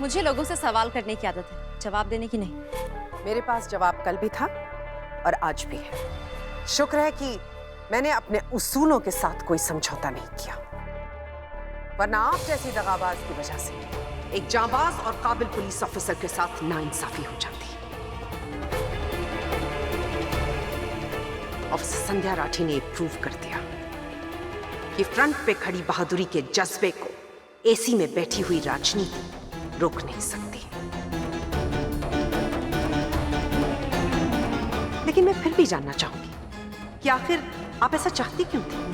मुझे लोगों से सवाल करने की आदत है, जवाब देने की नहीं। मेरे पास जवाब कल भी था और आज भी है। शुक्र है कि मैंने अपने उसूलों के साथ कोई समझौता नहीं किया, वरना आप जैसी दगाबाज की वजह से एक जांबाज और काबिल पुलिस ऑफिसर के साथ नाइंसाफी हो जाती। ऑफिसर संध्या राठी ने प्रूव कर दिया कि फ्रंट पे खड़ी बहादुरी के जज्बे को एसी में बैठी हुई राजनीति रोक नहीं सकती। लेकिन मैं फिर भी जानना चाहूंगी कि आखिर आप ऐसा चाहती क्यों थी?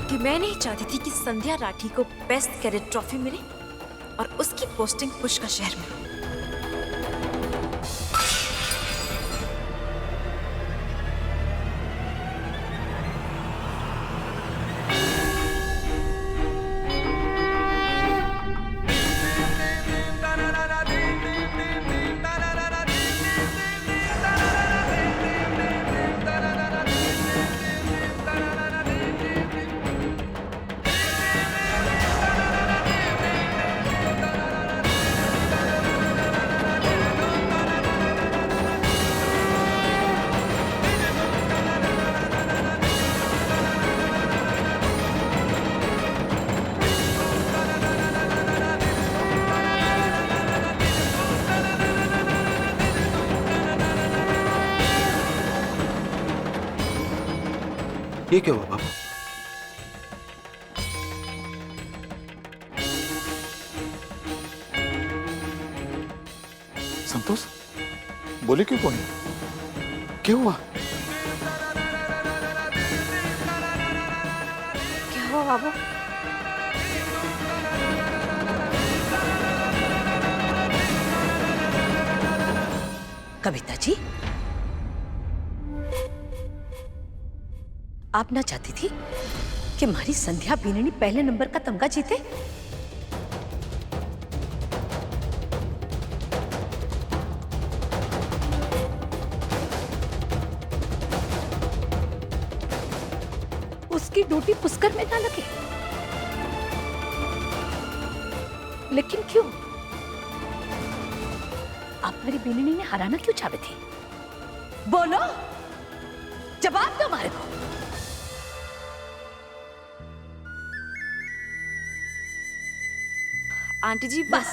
कि मैं नहीं चाहती थी कि संध्या राठी को बेस्ट कैडेट ट्रॉफी मिले और उसकी पोस्टिंग पुष्कर शहर में हो। ये क्या हुआ बाबू? संतोष, बोले क्यों कौन? क्या हुआ? क्या हुआ बाबू? कविता जी, आप ना चाहती थी कि हमारी संध्या बीननी पहले नंबर का तमगा जीते? उसकी ड्यूटी पुष्कर में ना लगे, लेकिन क्यों? आप मेरी बीननी ने हराना क्यों चाहते थे? बोलो, जवाब दो हमारे को। आंटी जी बस,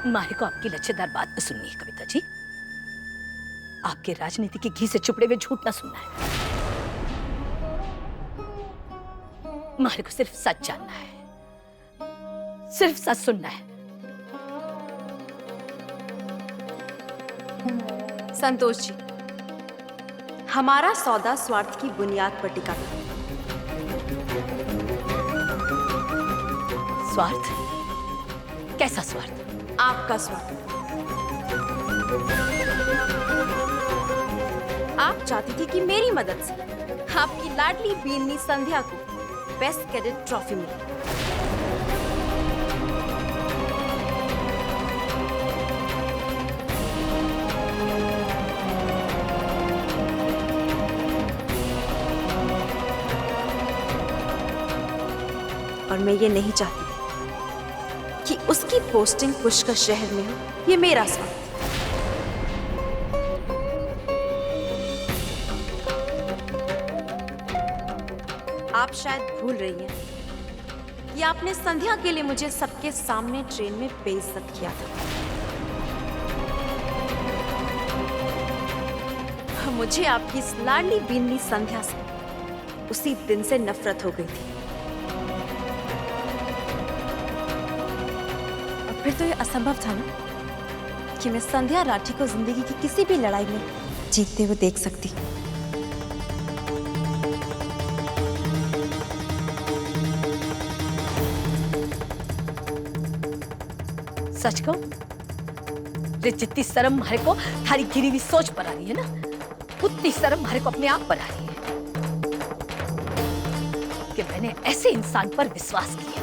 मारे को आपकी लच्छेदार बात न सुननी है कविता जी। आपके राजनीति के घी से चुपड़े हुए झूठ ना सुनना है। मारे को सिर्फ सच जानना है, सिर्फ सच सुनना है। संतोष जी, हमारा सौदा स्वार्थ की बुनियाद पर टिका था। स्वार्थ? कैसा स्वार्थ? आपका स्वार्थ। आप चाहती थी कि मेरी मदद से आपकी लाडली बीननी संध्या को बेस्ट कैडेट ट्रॉफी मिले। और मैं ये नहीं चाहती कि उसकी पोस्टिंग पुष्कर शहर में हो। ये मेरा स्वार्थ। आप शायद भूल रही हैं कि आपने संध्या के लिए मुझे सबके सामने ट्रेन में बेइज्जत किया था। मुझे आपकी इस लाडली बीननी संध्या से उसी दिन से नफरत हो गई थी। फिर तो ये असंभव था ना कि मैं संध्या राठी को जिंदगी की किसी भी लड़ाई में जीतते हुए देख सकती। सच कहूं, जितनी शर्म हमारे को थारी गिरी हुई सोच पर आ रही है ना, उतनी शर्म हमारे को अपने आप पर आ रही है कि मैंने ऐसे इंसान पर विश्वास किया।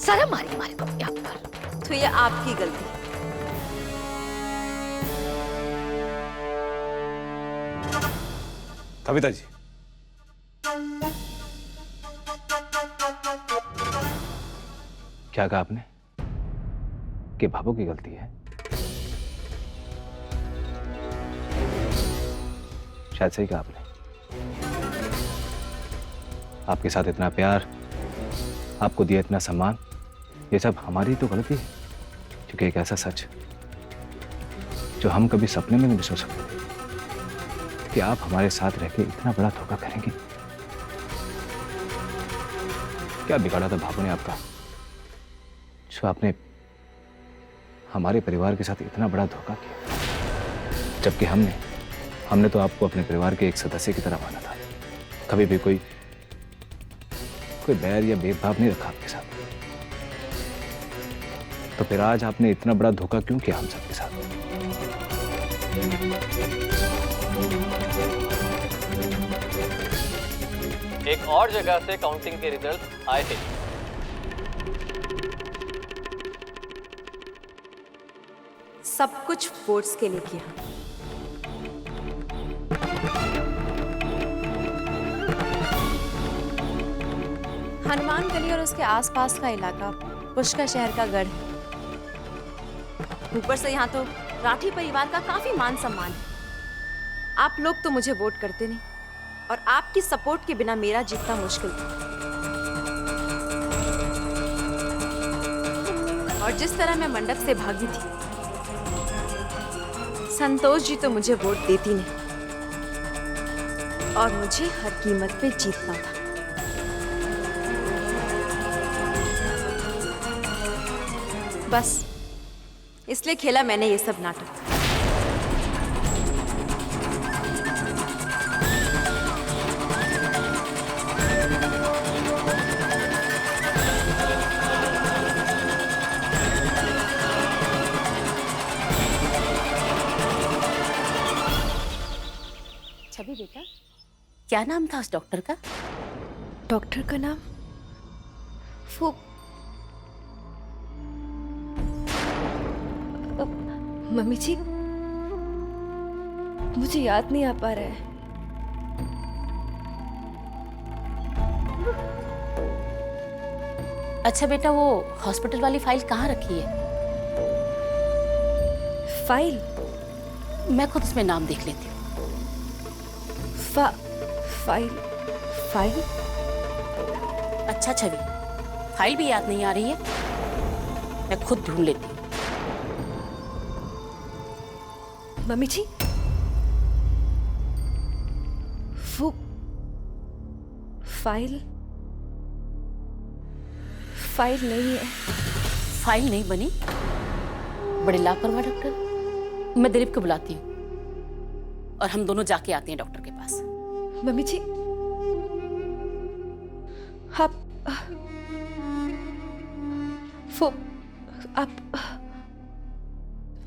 शर्म आ रही हमारे को अपने आप पर। तो ये आपकी गलती है। कविता जी, क्या कहा आपने कि भाभो की गलती है? शायद सही कहा आपने। आपके साथ इतना प्यार, आपको दिया इतना सम्मान, ये सब हमारी तो गलती है। क्योंकि एक ऐसा सच जो हम कभी सपने में नहीं सोच सकते कि आप हमारे साथ रह के इतना बड़ा धोखा करेंगे। क्या बिगाड़ा था भाभो ने आपका, जो आपने हमारे परिवार के साथ इतना बड़ा धोखा किया? जबकि हमने तो आपको अपने परिवार के एक सदस्य की तरह माना था। कभी भी कोई बैर या भेदभाव नहीं रखा आपके साथ। तो फिर आज आपने इतना बड़ा धोखा क्यों किया हम सबके साथ? एक और जगह से काउंटिंग के रिजल्ट आए थे। सब कुछ वोट्स के लिए किया। हनुमान गली और उसके आसपास का इलाका पुष्कर शहर का गढ़ है। ऊपर से यहाँ तो राठी परिवार का काफी मान सम्मान है। आप लोग तो मुझे वोट करते नहीं, और आपकी सपोर्ट के बिना मेरा जीतना मुश्किल था। और जिस तरह मैं मंडप से भागी थी, संतोष जी तो मुझे वोट देती नहीं, और मुझे हर कीमत पे जीतना था। बस इसलिए खेला मैंने ये सब नाटक। छवि बेटा, क्या नाम था उस डॉक्टर का? डॉक्टर का नाम वो मम्मी जी, मुझे याद नहीं आ पा रहा है। अच्छा बेटा, वो हॉस्पिटल वाली फाइल कहाँ रखी है? फाइल? मैं खुद उसमें नाम देख लेती हूँ। फाइल? अच्छा छवि, फाइल भी याद नहीं आ रही है? मैं खुद ढूंढ लेती हूँ। मम्मी जी, वो फाइल नहीं है। फाइल नहीं बनी? बड़े लापरवाह डॉक्टर। मैं दिलीप को बुलाती हूँ और हम दोनों जाके आते हैं डॉक्टर के पास। मम्मी जी,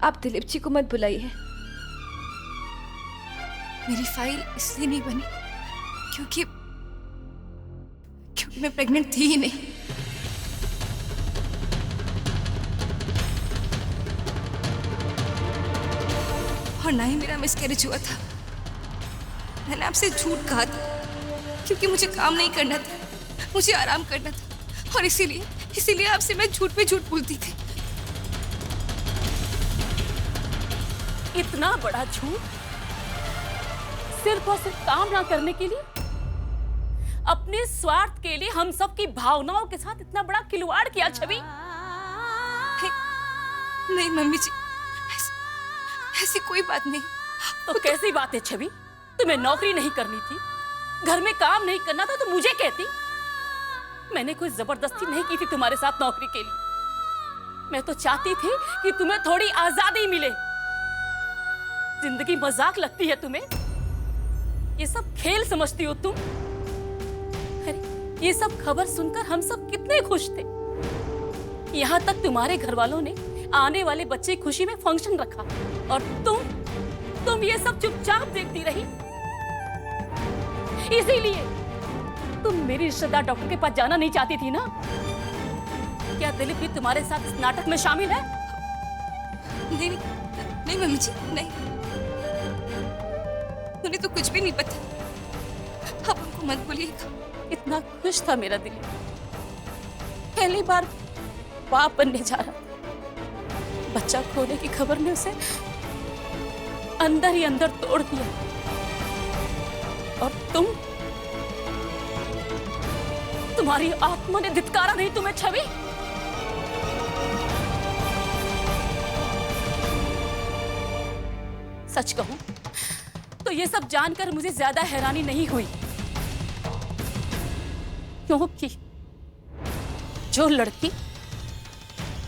आप दिलीप जी को मत बुलाइए। मेरी फाइल इसलिए नहीं बनी क्योंकि मैं प्रेग्नेंट थी ही नहीं। और ना ही मेरा मिसकैरेज हुआ था। मैंने आपसे झूठ कहा था क्योंकि मुझे काम नहीं करना था, मुझे आराम करना था, और इसीलिए आपसे मैं झूठ पे झूठ बोलती थी। इतना बड़ा झूठ सिर्फ और सिर्फ काम ना करने के लिए, अपने स्वार्थ के लिए हम सब की भावनाओं के साथ इतना बड़ा खिलवाड़ किया छवि। नहीं मम्मी जी, ऐसी कोई बात नहीं। तो कैसी बात है छवि? तुम्हें नौकरी नहीं करनी थी, घर में काम नहीं करना था तो मुझे कहती। मैंने कोई जबरदस्ती नहीं की थी तुम्हारे साथ नौकरी के लिए। मैं तो चाहती थी कि तुम्हें थोड़ी आजादी मिले। जिंदगी मजाक लगती है तुम्हें? ये सब खेल समझती हो तुम? अरे ये सब खबर सुनकर हम सब कितने खुश थे। यहाँ तक तुम्हारे घर वालों ने आने वाले बच्चे की खुशी में फंक्शन रखा, और तुम ये सब चुपचाप देखती रही। इसीलिए तुम मेरी रिश्तेदार डॉक्टर के पास जाना नहीं चाहती थी ना? क्या दिलीप भी तुम्हारे साथ इस नाटक में शामिल है? नहीं मम्मी जी, नहीं। उन्हें तो कुछ भी नहीं पता। आप उनको मत बोलिएगा। इतना खुश था मेरा दिलीप। बाप बनने जा रहा था। बच्चा खोने की खबर ने उसे अंदर ही अंदर तोड़ दिया। और तुम्हारी आत्मा ने धिक्कारा नहीं तुम्हें छवि? सच कहूं तो ये सब जानकर मुझे ज्यादा हैरानी नहीं हुई, क्योंकि जो लड़की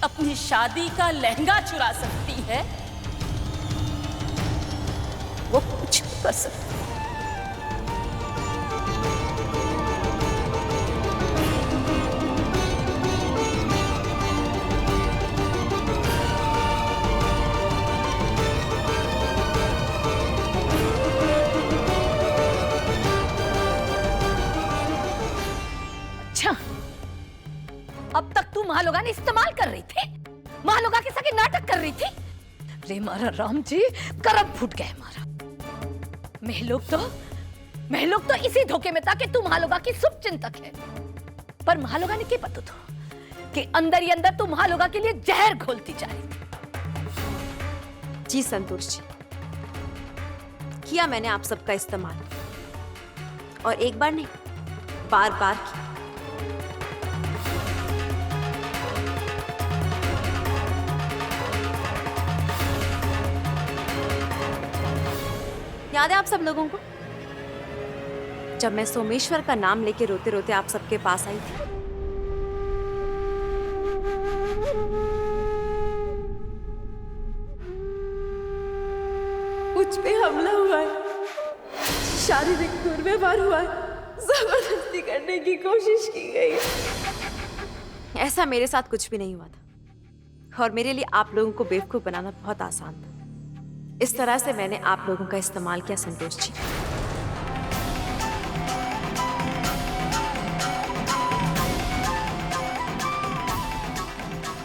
अपनी शादी का लहंगा चुरा सकती है वो कुछ भी कर सकती है। अब तक तू महालोगा ने इस्तेमाल कर रही थी, महालोगा के साथ नाटक कर रही थी। रे मारा राम जी, करम फूट गए हमारा। महलोग तो इसी धोखे में था कि तू महालोगा की शुभ चिंतक है, पर महालोगा ने क्या पता था कि अंदर ही अंदर तू महालोगा के लिए जहर घोलती जा रही थी। जी संतोष जी, किया मैंने आप सबका इस्तेमाल, और एक बार नहीं, बार बार किया। याद है आप सब लोगों को, जब मैं सोमेश्वर का नाम लेके रोते रोते आप सबके पास आई थी? मुझ पे हमला हुआ है, शारीरिक दुर्व्यवहार हुआ है, जबरदस्ती करने की कोशिश की गई है। ऐसा मेरे साथ कुछ भी नहीं हुआ था, और मेरे लिए आप लोगों को बेवकूफ बनाना बहुत आसान था। इस तरह से मैंने आप लोगों का इस्तेमाल किया संतोष जी।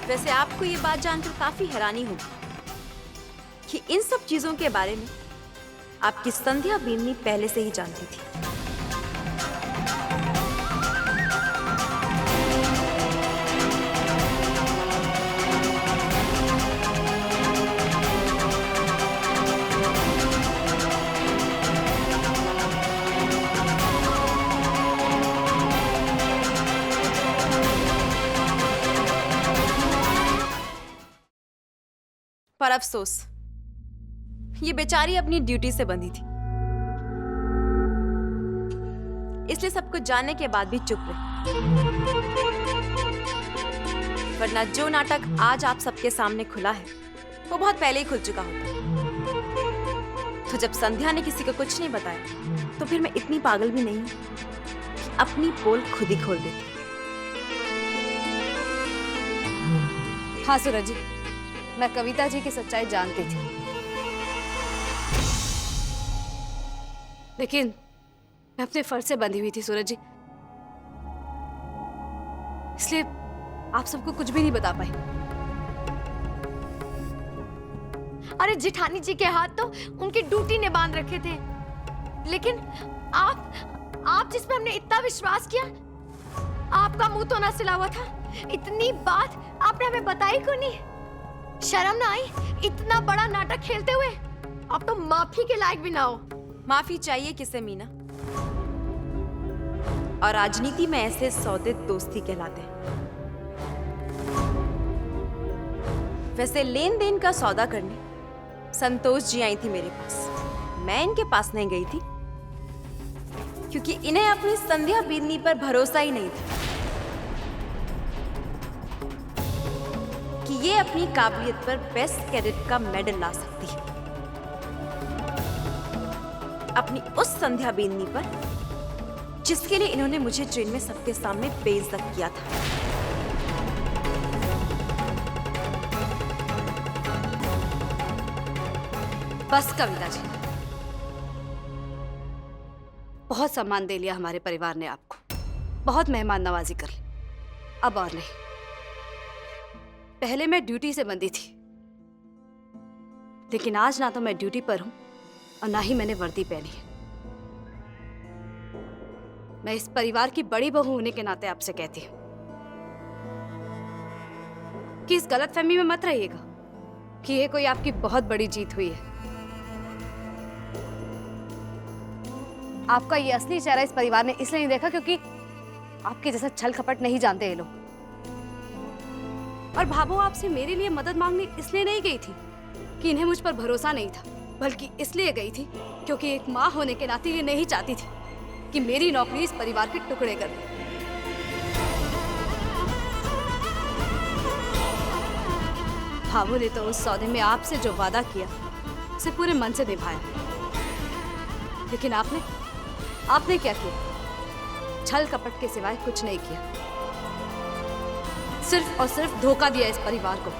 वैसे आपको ये बात जानकर काफी हैरानी होगी कि इन सब चीजों के बारे में आपकी संध्या बीननी पहले से ही जानती थी। पर अफसोस, ये बेचारी अपनी ड्यूटी से बंधी थी, इसलिए सब कुछ जानने के बाद भी चुप रही। वरना जो नाटक आज आप सबके सामने खुला है वो बहुत पहले ही खुल चुका होता। तो जब संध्या ने किसी को कुछ नहीं बताया तो फिर मैं इतनी पागल भी नहीं हूं कि अपनी पोल खुद ही खोल देती। हाँ सूरज जी, मैं कविता जी की सच्चाई जानती थी, लेकिन मैं अपने फर्ज से बंधी हुई थी सूरज जी, इसलिए आप सबको कुछ भी नहीं बता पाई। अरे जेठानी जी के हाथ तो उनकी ड्यूटी ने बांध रखे थे, लेकिन आप जिसमें हमने इतना विश्वास किया, आपका मुंह तो ना सिला हुआ था। इतनी बात आपने हमें बताई क्यों नहीं? शर्म ना आई इतना बड़ा नाटक खेलते हुए? अब तो माफी के लायक भी ना हो। माफी चाहिए किसे मीना? और राजनीति में ऐसे सौदे दोस्ती कहलाते हैं। वैसे लेन देन का सौदा करने संतोष जी आई थी मेरे पास, मैं इनके पास नहीं गई थी क्योंकि इन्हें अपनी संध्या बीननी पर भरोसा ही नहीं था कि ये अपनी काबिलियत पर बेस्ट कैडेट का मेडल ला सकती है। अपनी उस संध्या बीननी पर जिसके लिए इन्होंने मुझे ट्रेन में सबके सामने बेइज्जत किया था। बस कविता जी, बहुत सम्मान दे लिया हमारे परिवार ने आपको, बहुत मेहमान नवाजी कर ली, अब और नहीं। पहले मैं ड्यूटी से बंधी थी, लेकिन आज ना तो मैं ड्यूटी पर हूं और ना ही मैंने वर्दी पहनी है। मैं इस परिवार की बड़ी बहू होने के नाते आपसे कहती हूं, कि इस गलतफहमी में मत रहिएगा कि ये कोई आपकी बहुत बड़ी जीत हुई है। आपका ये असली चेहरा इस परिवार ने इसलिए नहीं देखा क्योंकि आपके जैसा छल कपट नहीं जानते ये लोग। और भाभो आपसे मेरे लिए मदद मांगने इसलिए नहीं गई थी कि इन्हें मुझ पर भरोसा नहीं था, बल्कि इसलिए गई थी क्योंकि एक माँ होने के नाते ये नहीं चाहती थी कि मेरी नौकरी इस परिवार के टुकड़े कर दे। भाभो ने तो उस सौदे में आपसे जो वादा किया उसे पूरे मन से निभाया, लेकिन आपने क्या किया? छल कपट के सिवाय कुछ नहीं किया, सिर्फ और सिर्फ धोखा दिया इस परिवार को।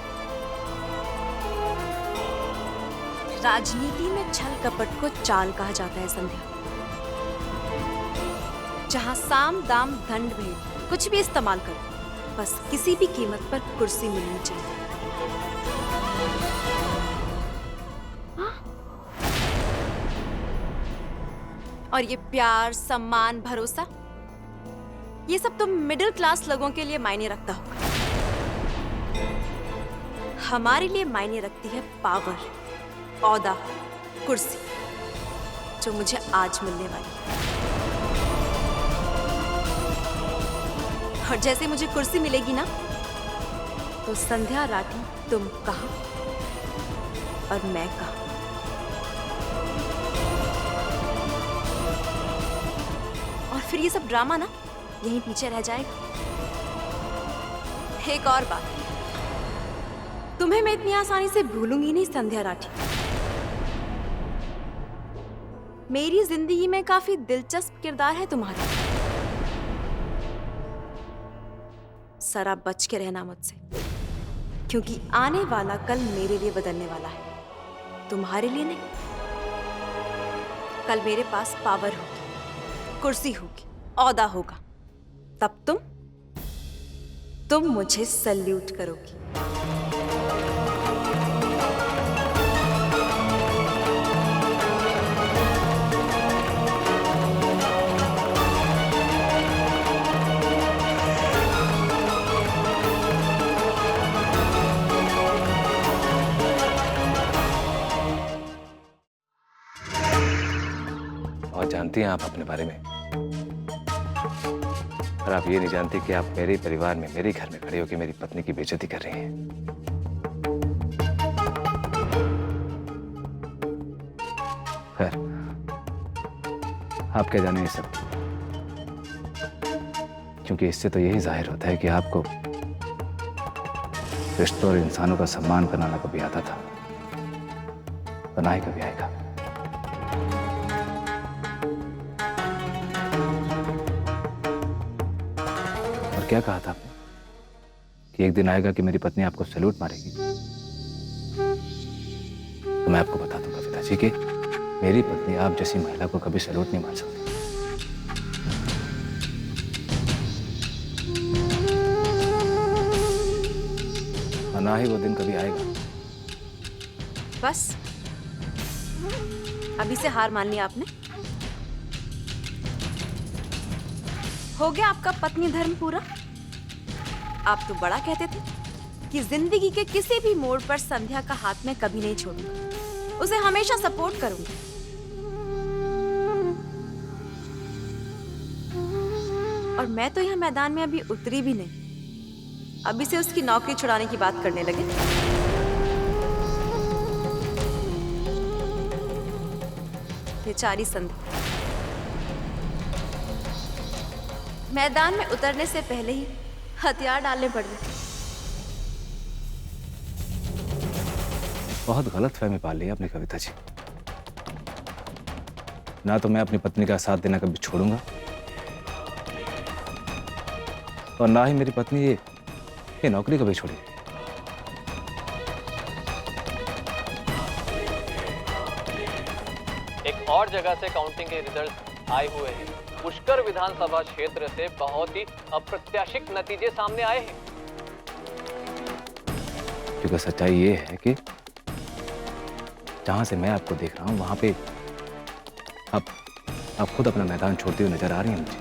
राजनीति में छल कपट को चाल कहा जाता है संध्या, जहां साम दाम दंड भेद कुछ भी इस्तेमाल करो, बस किसी भी कीमत पर कुर्सी मिलनी चाहिए। और ये प्यार, सम्मान, भरोसा, ये सब तो मिडिल क्लास लोगों के लिए मायने रखता होगा। हमारे लिए मायने रखती है पावर, औदा, कुर्सी, जो मुझे आज मिलने वाली है। और जैसे मुझे कुर्सी मिलेगी ना, तो संध्या राठी तुम कहाँ और मैं कहाँ। और फिर ये सब ड्रामा ना यहीं पीछे रह जाएगा। एक और बात, तुम्हें मैं इतनी आसानी से भूलूंगी नहीं संध्या राठी। मेरी जिंदगी में काफी दिलचस्प किरदार है तुम्हारा। जरा बच के रहना मुझसे, क्योंकि आने वाला कल मेरे लिए बदलने वाला है, तुम्हारे लिए नहीं। कल मेरे पास पावर होगी, कुर्सी होगी, औदा होगा, तब तुम मुझे सल्यूट करोगी। बहुत जानती हैं आप अपने बारे में, और आप ये नहीं जानती कि आप मेरे परिवार में, मेरे घर में खड़े होकर मेरी पत्नी की बेइज्जती कर रही हैं। खैर, आप क्या जाने ये सब, क्योंकि इससे तो यही जाहिर होता है कि आपको रिश्तों और इंसानों का सम्मान करना ना कभी आता था और ना ही कभी आएगा। क्या कहा था आपने कि एक दिन आएगा कि मेरी पत्नी आपको सैल्यूट मारेगी? तो मैं आपको बता दूंगा पिताजी कि मेरी पत्नी आप जैसी महिला को कभी सैल्यूट नहीं मार सकती। और ना ही वो दिन कभी आएगा। बस अभी से हार मान लिया आपने? हो गया आपका पत्नी धर्म पूरा? आप तो बड़ा कहते थे कि जिंदगी के किसी भी मोड़ पर संध्या का हाथ में कभी नहीं छोड़ूंगा, उसे हमेशा सपोर्ट करूंगा। और मैं तो यहाँ मैदान में अभी उतरी भी नहीं, अभी से उसकी नौकरी छुड़ाने की बात करने लगे। बेचारी संध्या मैदान में उतरने से पहले ही हथियार डालने पड़ गए। बहुत गलत फहमी पाल ली आपने कविता जी। ना तो मैं अपनी पत्नी का साथ देना कभी छोड़ूंगा, और ना ही मेरी पत्नी ये नौकरी कभी छोड़ेगी। एक और जगह से काउंटिंग के रिजल्ट आए हुए हैं। पुष्कर विधानसभा क्षेत्र से बहुत ही अप्रत्याशित नतीजे सामने आए हैं। क्योंकि सच्चाई ये है कि जहां से मैं आपको देख रहा हूं वहां पे आप खुद अपना मैदान छोड़ते हुए नजर आ रही हैं मुझे।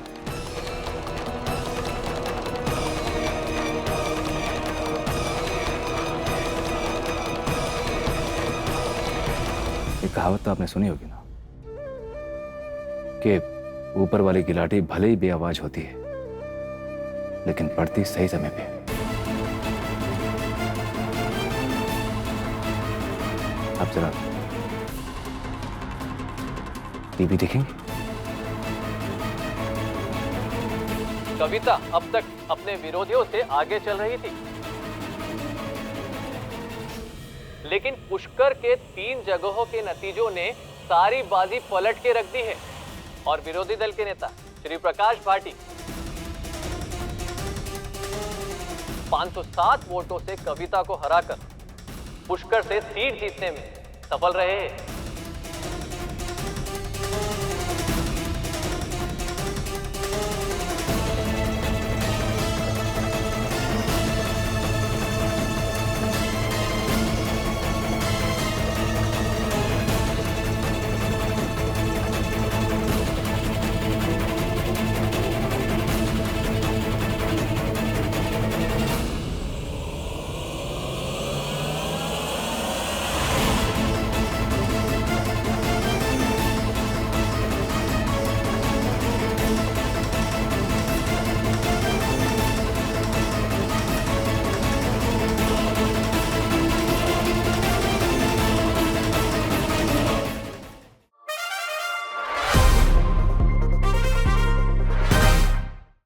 कहावत तो आपने सुनी होगी ना कि ऊपर वाली गिलाटी भले ही बेआवाज होती है लेकिन पड़ती सही समय पे। आप जरा टीवी देखेंगे? कविता अब तक अपने विरोधियों से आगे चल रही थी, लेकिन पुष्कर के 3 जगहों के नतीजों ने सारी बाजी पलट के रख दी है और विरोधी दल के नेता श्री प्रकाश भाटी 507 वोटों से कविता को हराकर पुष्कर से सीट जीतने में सफल रहे हैं।